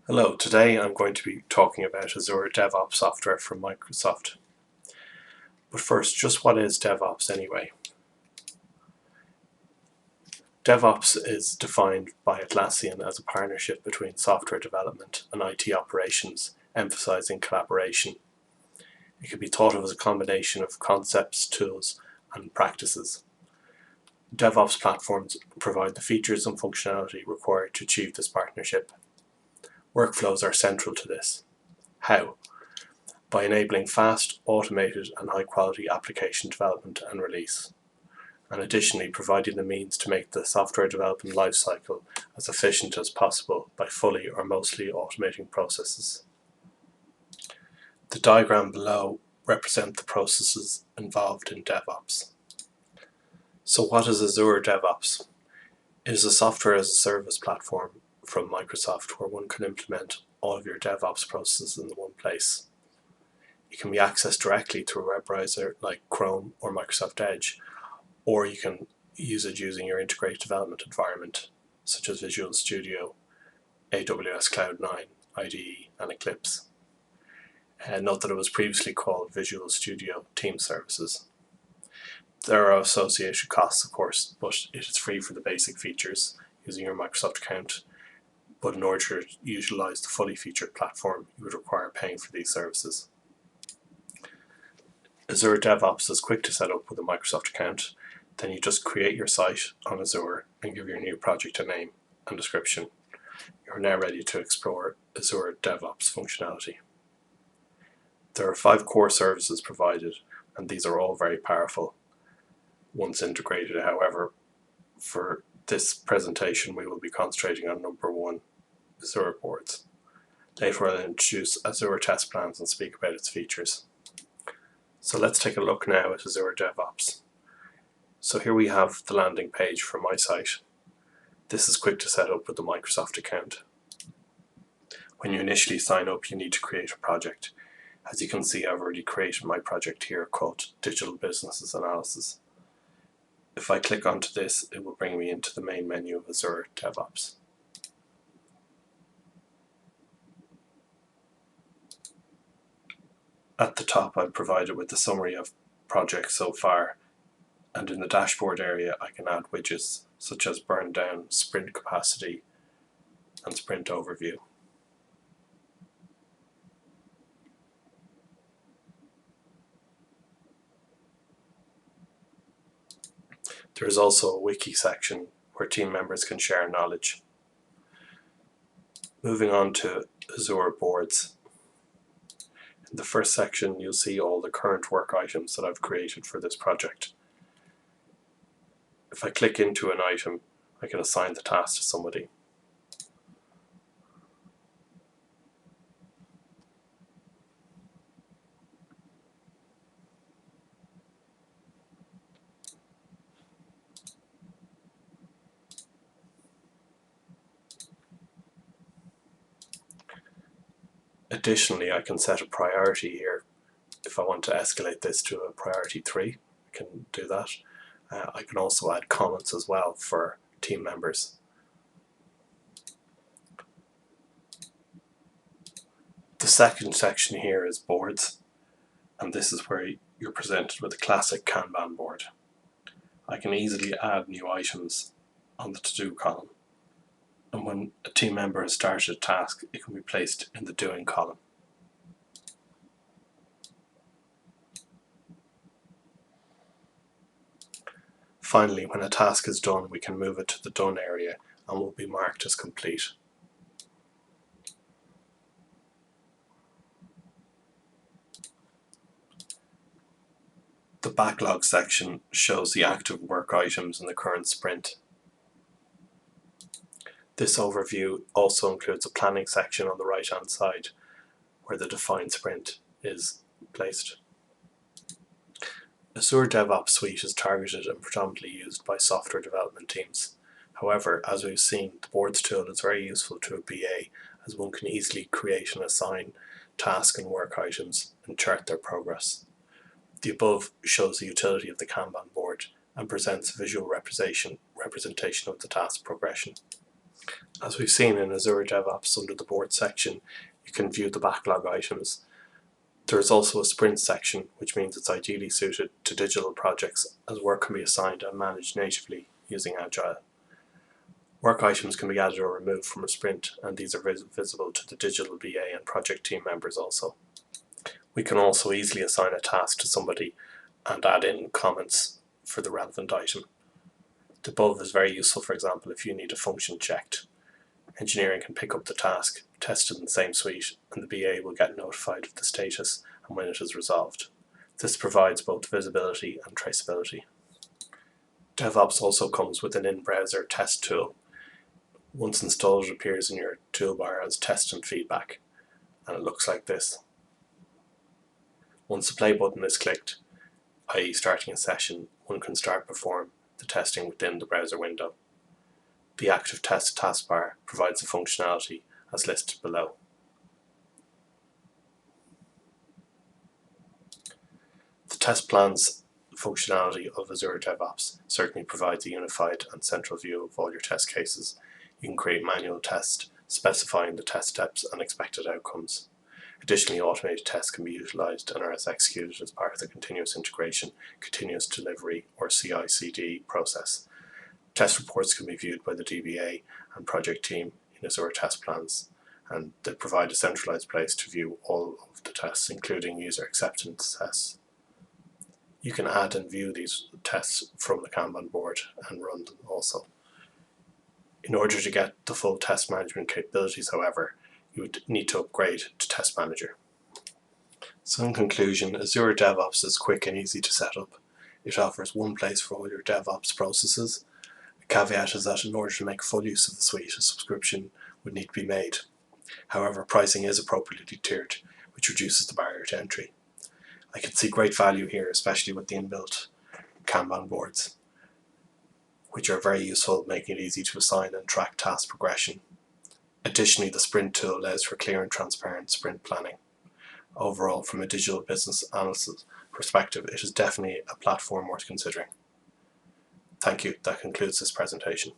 Hello, today I'm going to be talking about Azure DevOps software from Microsoft. But first, just what is DevOps anyway? DevOps is defined by Atlassian as a partnership between software development and IT operations, emphasizing collaboration. It can be thought of as a combination of concepts, tools, and practices. DevOps platforms provide the features and functionality required to achieve this partnership. Workflows are central to this. How? By enabling fast, automated and high-quality application development and release, and additionally providing the means to make the software development lifecycle as efficient as possible by fully or mostly automating processes. The diagram below represents the processes involved in DevOps. So what is Azure DevOps? It is a software as a service platform from Microsoft where one can implement all of your DevOps processes in one place. It can be accessed directly through a web browser like Chrome or Microsoft Edge, or you can use it using your integrated development environment, such as Visual Studio, AWS Cloud 9, IDE, and Eclipse. Note that it was previously called Visual Studio Team Services. There are associated costs, of course, but it is free for the basic features using your Microsoft account. But in order to utilize the fully featured platform, you would require paying for these services. Azure DevOps is quick to set up with a Microsoft account. Then you just create your site on Azure and give your new project a name and description. You're now ready to explore Azure DevOps functionality. There are 5 core services provided, and these are all very powerful once integrated. However, for this presentation we will be concentrating on number 1, Azure Boards. Later I'll introduce Azure Test Plans and speak about its features. So let's take a look now at Azure DevOps. So here we have the landing page for my site. This is quick to set up with the Microsoft account. When you initially sign up, you need to create a project. As you can see, I've already created my project here called Digital Businesses Analysis. If I click onto this, it will bring me into the main menu of Azure DevOps. At the top, I'm provided with the summary of projects so far, and in the dashboard area I can add widgets such as burn down, sprint capacity, and sprint overview. There is also a wiki section where team members can share knowledge. Moving on to Azure Boards. In the first section, you'll see all the current work items that I've created for this project. If I click into an item, I can assign the task to somebody. Additionally, I can set a priority here. If I want to escalate this to a priority 3, I can do that. I can also add comments as well for team members. The second section here is boards, and this is where you're presented with a classic Kanban board. I can easily add new items on the to-do column, and when a team member has started a task, it can be placed in the doing column. Finally, when a task is done, we can move it to the done area and will be marked as complete. The backlog section shows the active work items in the current sprint. This overview also includes a planning section on the right hand side where the defined sprint is placed. Azure DevOps Suite is targeted and predominantly used by software development teams. However, as we've seen, the Boards tool is very useful to a BA as one can easily create and assign task and work items and chart their progress. The above shows the utility of the Kanban board and presents a visual representation of the task progression. As we've seen in Azure DevOps under the board section, you can view the backlog items. There is also a sprint section, which means it's ideally suited to digital projects as work can be assigned and managed natively using Agile. Work items can be added or removed from a sprint, and these are visible to the digital BA and project team members also. We can also easily assign a task to somebody and add in comments for the relevant item. The above is very useful, for example, if you need a function checked. Engineering can pick up the task, test it in the same suite, and the BA will get notified of the status and when it is resolved. This provides both visibility and traceability. DevOps also comes with an in-browser test tool. Once installed, it appears in your toolbar as test and feedback, and it looks like this. Once the play button is clicked, i.e. starting a session, one can start perform the testing within the browser window. The active test taskbar provides the functionality as listed below. The test plans functionality of Azure DevOps certainly provides a unified and central view of all your test cases. You can create manual tests specifying the test steps and expected outcomes. Additionally, automated tests can be utilized and are executed as part of the continuous integration, continuous delivery, or CI/CD process. Test reports can be viewed by the DBA and project team in Azure Test Plans, and they provide a centralized place to view all of the tests, including user acceptance tests. You can add and view these tests from the Kanban board and run them also. In order to get the full test management capabilities, however, you would need to upgrade to Test Manager. So in conclusion, Azure DevOps is quick and easy to set up. It offers one place for all your DevOps processes. The caveat is that in order to make full use of the suite, a subscription would need to be made. However, pricing is appropriately tiered, which reduces the barrier to entry. I can see great value here, especially with the inbuilt Kanban boards, which are very useful, making it easy to assign and track task progression. Additionally, the sprint tool allows for clear and transparent sprint planning. Overall, from a digital business analysis perspective, it is definitely a platform worth considering. Thank you. That concludes this presentation.